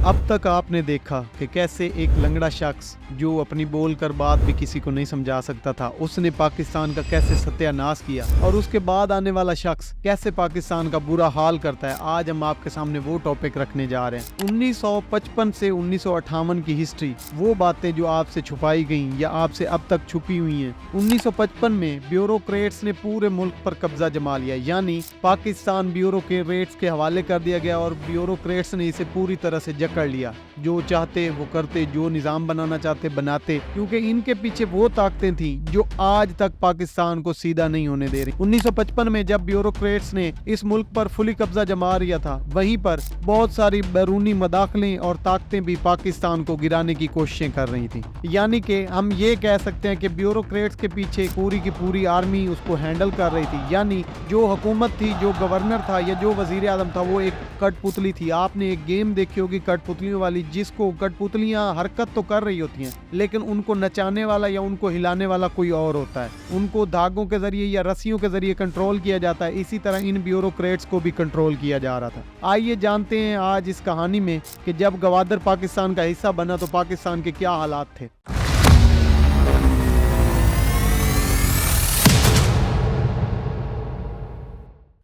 अब तक आपने देखा कि कैसे एक लंगड़ा शख्स जो अपनी बोल कर बात भी किसी को नहीं समझा सकता था, उसने पाकिस्तान का कैसे सत्यानाश किया और उसके बाद आने वाला शख्स कैसे पाकिस्तान का बुरा हाल करता है। आज हम आपके सामने वो टॉपिक रखने जा रहे हैं। 1955 से 1958 की हिस्ट्री, वो बातें जो आपसे छुपाई गई या आपसे अब तक छुपी हुई हैं। 1955 में ब्यूरोक्रेट्स ने पूरे मुल्क पर कब्जा जमा लिया, यानी पाकिस्तान ब्यूरोक्रेट्स के हवाले कर दिया गया और ब्यूरोक्रेट्स ने इसे पूरी तरह से जकड़ लिया। जो चाहते वो करते, जो निजाम बनाना चाहते बनाते, क्योंकि इनके पीछे वो ताकतें थी जो आज तक पाकिस्तान को सीधा नहीं होने दे रही। 1955 में जब ब्यूरोक्रेट्स ने इस मुल्क पर फुली कब्जा जमा लिया था, वहीं पर बहुत सारी बैरूनी मदाखलें और ताकतें भी पाकिस्तान को गिराने की कोशिशें कर रही थी। यानी कि हम ये कह सकते हैं कि ब्यूरोक्रेट्स के पीछे पूरी की पूरी आर्मी उसको हैंडल कर रही थी। यानी जो हुकूमत थी, जो गवर्नर था या जो वजीर आजम था, वो एक कठपुतली थी। आपने एक गेम देखी होगी कठपुतलियों वाली, जिसको कठपुतलियां हरकत तो कर रही होती हैं लेकिन उनको नचाने वाला या उनको हिलाने वाला कोई और होता है। उनको धागों के जरिए या रस्सियों के जरिए कंट्रोल किया जाता है। इसी तरह इन ब्यूरोक्रेट्स को भी कंट्रोल किया जा रहा था। आइए जानते हैं आज इस कहानी में कि जब गवादर पाकिस्तान का हिस्सा बना तो पाकिस्तान के क्या हालात थे।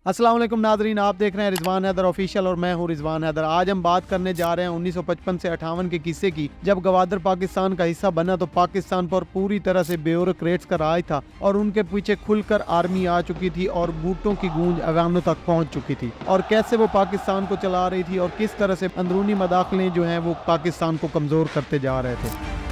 अस्सलाम वालेकुम नाजरीन, आप देख रहे हैं रिजवान हैदर ऑफिशियल और मैं हूं रिजवान हैदर। आज हम बात करने जा रहे हैं 1955 से 58 के किस्से की, जब गवादर पाकिस्तान का हिस्सा बना तो पाकिस्तान पर पूरी तरह से ब्यूरोक्रेट्स का राज था और उनके पीछे खुलकर आर्मी आ चुकी थी और बूटों की गूंज अवानों तक पहुंच चुकी थी और कैसे वो पाकिस्तान को चला रही थी और किस तरह से अंदरूनी मदाखलें जो हैं वो पाकिस्तान को कमजोर करते जा रहे थे।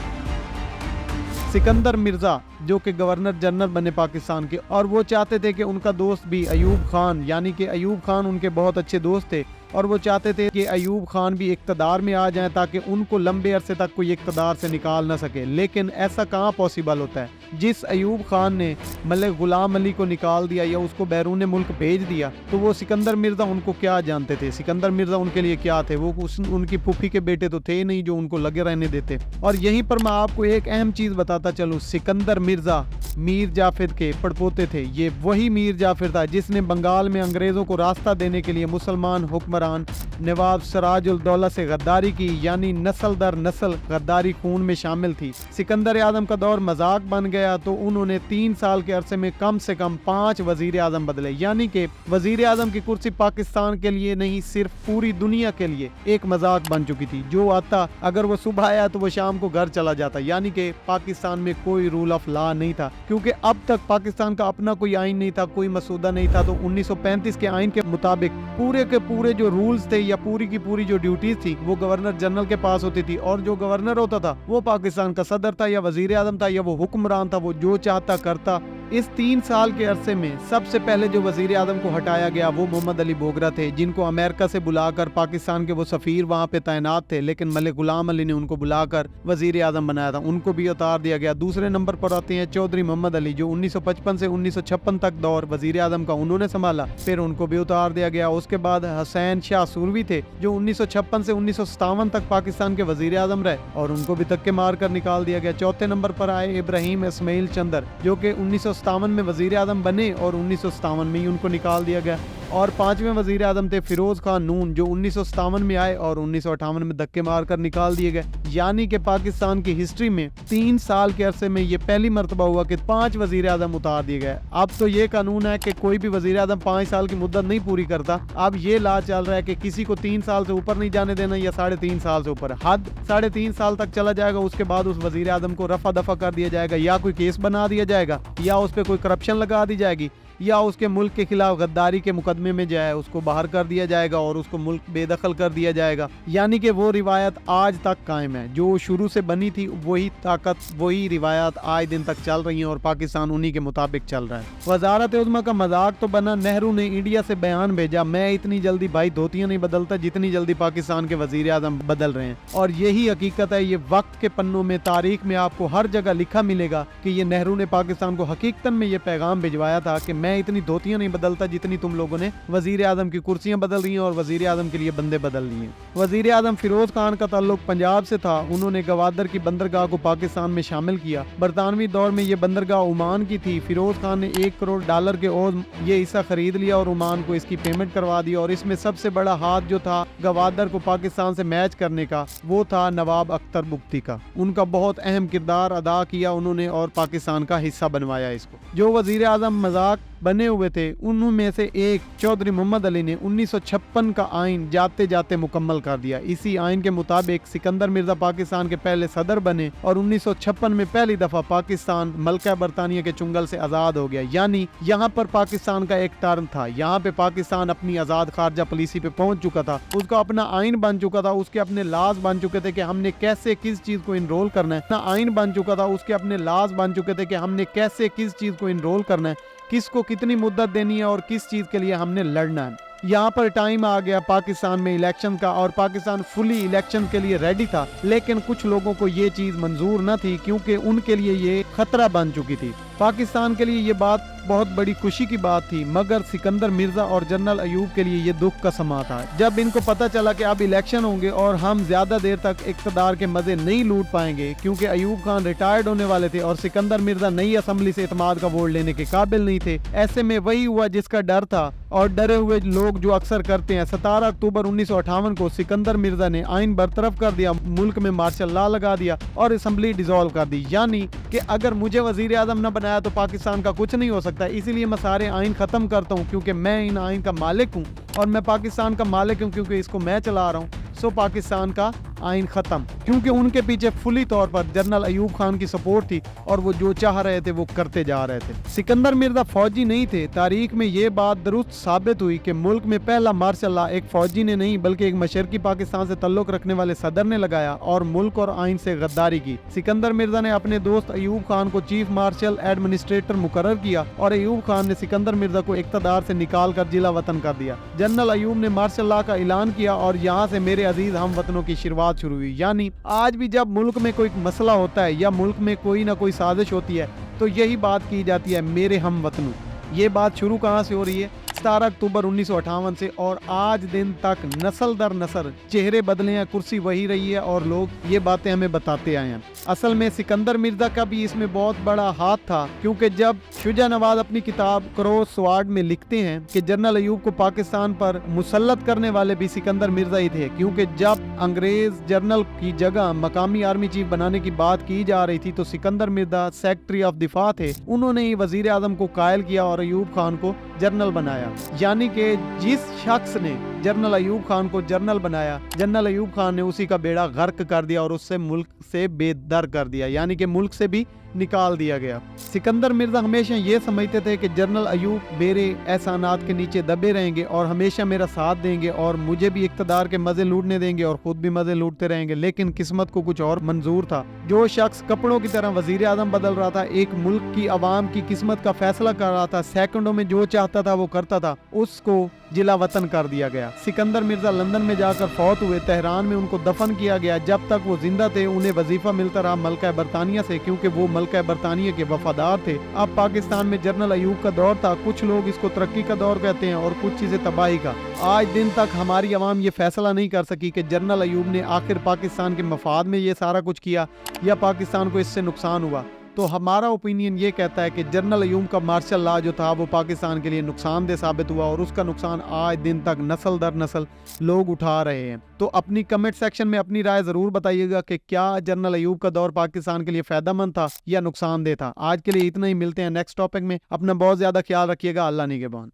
सिकंदर मिर्जा जो कि गवर्नर जनरल बने पाकिस्तान के, और वो चाहते थे कि उनका दोस्त भी अयूब खान, यानी कि अयूब खान उनके बहुत अच्छे दोस्त थे और वो चाहते थे कि अयूब खान भी इक़्तिदार में आ जाएं ताकि उनको लंबे अरसे तक कोई इक़्तिदार से निकाल ना सके। लेकिन ऐसा कहाँ पॉसिबल होता है। जिस अयूब खान ने मलिक गुलाम अली को निकाल दिया या उसको बैरून मुल्क भेज दिया, तो वो सिकंदर मिर्जा उनको क्या जानते थे। सिकंदर मिर्जा उनके लिए क्या थे, वो उनकी फूफी के बेटे तो थे नहीं जो उनको लगे रहने देते। और यहीं पर मैं आपको एक अहम चीज बताता चलूँ, सिकंदर मिर्जा मीर जाफिर के पड़पोते थे। ये वही मीर जाफिर था जिसने बंगाल में अंग्रेजों को रास्ता देने के लिए मुसलमान हुक्मरान नवाब सिराजुल दौला से गद्दारी की, यानी नस्ल दर नस्ल गद्दारी खून में शामिल थी। सिकंदर आजम का दौर मजाक बन गया तो उन्होंने 3 साल के अरसे में कम से कम 5 वजीर आजम बदले, यानी कि वजीर आजम की कुर्सी पाकिस्तान के लिए नहीं सिर्फ पूरी दुनिया के लिए एक मजाक बन चुकी थी। जो आता, अगर वो सुबह आया तो वो शाम को घर चला जाता, यानी कि पाकिस्तान में कोई रूल ऑफ लॉ नहीं था, क्योंकि अब तक पाकिस्तान का अपना कोई आइन नहीं था, कोई मसूदा नहीं था। तो 1935 के आइन के मुताबिक पूरे के पूरे जो रूल्स थे या पूरी की पूरी जो ड्यूटीज थी वो गवर्नर जनरल के पास होती थी और जो गवर्नर होता था वो पाकिस्तान का सदर था या वजीर आजम था या वो हुक्मरान था, वो जो चाहता करता। इस 3 साल के अरसे में सबसे पहले जो वजीर आजम को हटाया गया वो मोहम्मद अली बोगरा थे, जिनको अमेरिका से बुलाकर पाकिस्तान के वो सफीर वहाँ पे तैनात थे, लेकिन मलिक गुलाम अली ने उनको बुलाकर वजीर आजम बनाया था, उनको भी उतार दिया गया। दूसरे नंबर पर आते हैं चौधरी मोहम्मद अली, जो 1955 से 1956 तक दौर वजीर आजम का उन्होंने संभाला, फिर उनको भी उतार दिया गया। उसके बाद हुसैन शाह सूरवी थे जो 1956 से 1957 तक पाकिस्तान के वजीर आजम रहे और उनको भी धक्के मार कर निकाल दिया गया। चौथे नंबर पर आए इब्राहिम इस्माइल चंदर, जो कि 1957 में वजीर आजम बने और 1957 में ही उनको निकाल दिया गया। और 5वें वजीर आजम थे फिरोज खान नून, जो 1957 में आए और 1958 में धक्के मारकर निकाल दिए गए। यानी कि पाकिस्तान की हिस्ट्री में 3 साल के अरसे में ये पहली मर्तबा हुआ कि 5 वजीर आजम उतार दिए गए। अब तो ये कानून है कि कोई भी वजीर आजम 5 साल की मुद्दत नहीं पूरी करता। अब ये ला चल रहा है कि किसी को 3 साल से ऊपर नहीं जाने देना या 3.5 साल से ऊपर। हद 3.5 साल तक चला जाएगा, उसके बाद उस वजीर आजम को रफा दफा कर दिया जाएगा, या कोई केस बना दिया जाएगा, या उस पर कोई करप्शन लगा दी जाएगी, या उसके मुल्क के खिलाफ गद्दारी के मुकदमे में जाए उसको बाहर कर दिया जाएगा और उसको मुल्क बेदखल कर दिया जाएगा। यानी कि वो रिवायत आज तक कायम है, जो शुरू से बनी थी वही ताकत, वही रिवायत आज दिन तक चल रही है और पाकिस्तान उन्हीं के मुताबिक चल रहा है। वजारत उज़्मा का मजाक तो बना, नेहरू ने इंडिया से बयान भेजा, मैं इतनी जल्दी भाई धोतियां नहीं बदलता जितनी जल्दी पाकिस्तान के वजीर आजम बदल रहे हैं। और यही हकीकत है, ये वक्त के पन्नों में तारीख में आपको हर जगह लिखा मिलेगा कि ये नेहरू ने पाकिस्तान को हकीकतन में ये पैगाम भिजवाया था कि मैं मैं इतनी धोतियां नहीं बदलता जितनी तुम लोगों ने वजीर आजम की कुर्सियां बदल दी हैं और वजीर आजम के लिए बंदे बदल दिए। वजीर आजम फिरोज खान का ताल्लुक पंजाब से था। उन्होंने गवादर की बंदरगाह को पाकिस्तान में शामिल किया। बरतानवी दौर में ये बंदरगाह ओमान की थी। फिरोज खान ने $1 करोड़ के और ये हिस्सा खरीद लिया और ओमान को इसकी पेमेंट करवा दी। और इसमें सबसे बड़ा हाथ जो था गवादर को पाकिस्तान से मैच करने का, वो था नवाब अख्तर बुख्ती का। उनका बहुत अहम किरदार अदा किया उन्होंने और पाकिस्तान का हिस्सा बनवाया इसको। जो वजीर आजम मजाक बने हुए थे उनमें से एक चौधरी मोहम्मद अली ने 1956 का आइन जाते जाते मुकम्मल कर दिया। इसी आइन के मुताबिक सिकंदर मिर्जा पाकिस्तान के पहले सदर बने और 1956 में पहली दफा पाकिस्तान मलका बरतानिया के चुंगल से आजाद हो गया। यानी यहाँ पर पाकिस्तान का एक टर्म था। यहाँ पे पाकिस्तान अपनी आजाद खारजा पॉलिसी पे पहुंच चुका था। उसका अपना आइन बन चुका था। उसके अपने लाज बन चुके थे कि हमने कैसे किस चीज को इनरोल करना है। अपना आइन बन चुका था। उसके अपने लाज बन चुके थे कि हमने कैसे किस चीज को इनरोल करना है, किसको कितनी मुद्दत देनी है और किस चीज के लिए हमने लड़ना है। यहाँ पर टाइम आ गया पाकिस्तान में इलेक्शन का और पाकिस्तान फुली इलेक्शन के लिए रेडी था। लेकिन कुछ लोगों को ये चीज मंजूर न थी क्योंकि उनके लिए ये खतरा बन चुकी थी। पाकिस्तान के लिए ये बात बहुत बड़ी खुशी की बात थी, मगर सिकंदर मिर्जा और जनरल अयूब के लिए ये दुख का समा था। जब इनको पता चला कि अब इलेक्शन होंगे और हम ज्यादा देर तक इक़्तिदार के मजे नहीं लूट पाएंगे क्योंकि अयूब खान रिटायर्ड होने वाले थे और सिकंदर मिर्जा नई असेंबली से इत्मीनान का वोट लेने के काबिल नहीं थे। ऐसे में वही हुआ जिसका डर था और डरे हुए लोग जो अक्सर करते हैं। 17 अक्टूबर 1958 को सिकंदर मिर्जा ने आइन बरतरफ कर दिया, मुल्क में मार्शल लॉ लगा दिया और असेंबली डिसॉल्व कर दी। यानी कि अगर मुझे वजीर आजम न बनाया तो पाकिस्तान का कुछ नहीं हो सकता। इसीलिए मैं सारे आइन खत्म करता हूँ क्योंकि मैं इन आइन का मालिक हूँ और मैं पाकिस्तान का मालिक हूँ क्योंकि इसको मैं चला रहा हूँ। सो पाकिस्तान का आइन खत्म, क्योंकि उनके पीछे फुली तौर पर जनरल अयूब खान की सपोर्ट थी और वो जो चाह रहे थे वो करते जा रहे थे। सिकंदर मिर्जा फौजी नहीं थे। तारीख में ये बात दुरुस्त साबित हुई कि मुल्क में पहला मार्शल लॉ एक फौजी ने नहीं बल्कि एक मशरकी पाकिस्तान से ताल्लुक रखने वाले सदर ने लगाया और मुल्क और आइन से गद्दारी की। सिकंदर मिर्जा ने अपने दोस्त अयूब खान को चीफ मार्शल एडमिनिस्ट्रेटर मुकर्रर किया और अयूब खान ने सिकंदर मिर्जा को इक़्तिदार से निकाल कर जिला वतन कर दिया। जनरल अयूब ने मार्शल लॉ का ऐलान किया और यहाँ से मेरे अजीज हम वतनों की शुरुआत शुरू हुई। यानी आज भी जब मुल्क में कोई मसला होता है या मुल्क में कोई ना कोई साजिश होती है तो यही बात की जाती है, मेरे हम वतनों। ये बात शुरू कहाँ से हो रही है? 17 अक्टूबर 1958 से और आज दिन तक नस्ल दर नस्ल चेहरे बदले हैं, कुर्सी वही रही है और लोग ये बातें हमें बताते आए हैं। असल में सिकंदर मिर्जा का भी इसमें बहुत बड़ा हाथ था क्योंकि जब शुजा नवाज अपनी किताब क्रॉस स्वार्ड में लिखते हैं कि जनरल अयूब को पाकिस्तान पर मुसल्लत करने वाले भी सिकंदर मिर्जा ही थे, क्योंकि जब अंग्रेज जनरल की जगह मकामी आर्मी चीफ बनाने की बात की जा रही थी तो सिकंदर मिर्जा सेक्रेटरी ऑफ दिफा थे। उन्होंने ही वजीर आजम को कायल किया और अयूब खान को जनरल बनाया। यानी कि जिस शख्स ने जनरल अयूब खान को जनरल बनाया, जनरल अयूब खान ने उसी का बेड़ा गर्क कर दिया और उससे मुल्क से बेदर कर दिया, यानी कि मुल्क से भी निकाल दिया गया। सिकंदर मिर्जा हमेशा ये समझते थे कि जनरल अयूब मेरे एहसानात के नीचे दबे रहेंगे और हमेशा मेरा साथ देंगे और मुझे भी इक़्तिदार के मजे लूटने देंगे और खुद भी मजे लूटते रहेंगे। लेकिन किस्मत को कुछ और मंजूर था। जो शख्स कपड़ों की तरह वजीर आजम बदल रहा था, एक मुल्क की आवाम की किस्मत का फैसला कर रहा था, सेकंडों में जो चाहता था वो करता था, उसको जिला वतन कर दिया गया। सिकंदर मिर्जा लंदन में जाकर फौत हुए। तेहरान में उनको दफन किया गया। जब तक वो जिंदा थे उन्हें वजीफा मिलता रहा मलका बरतानिया से, क्योंकि वो मलका बरतानिया के वफादार थे। अब पाकिस्तान में जनरल अयूब का दौर था। कुछ लोग इसको तरक्की का दौर कहते हैं और कुछ चीजें तबाही का। आज दिन तक हमारी आवाम ये फैसला नहीं कर सकी कि जनरल अयूब ने आखिर पाकिस्तान के मफाद में ये सारा कुछ किया या पाकिस्तान को इससे नुकसान हुआ। तो हमारा ओपिनियन ये कहता है कि जनरल अयूब का मार्शल लॉ जो था वो पाकिस्तान के लिए नुकसानदेह साबित हुआ और उसका नुकसान आज दिन तक नस्ल दर नस्ल लोग उठा रहे हैं। तो अपनी कमेंट सेक्शन में अपनी राय जरूर बताइएगा कि क्या जनरल अयूब का दौर पाकिस्तान के लिए फायदेमंद था या नुकसानदेह था। आज के लिए इतना ही, मिलते हैं नेक्स्ट टॉपिक में। अपना बहुत ज्यादा ख्याल रखिएगा। अल्लाह निगहबान।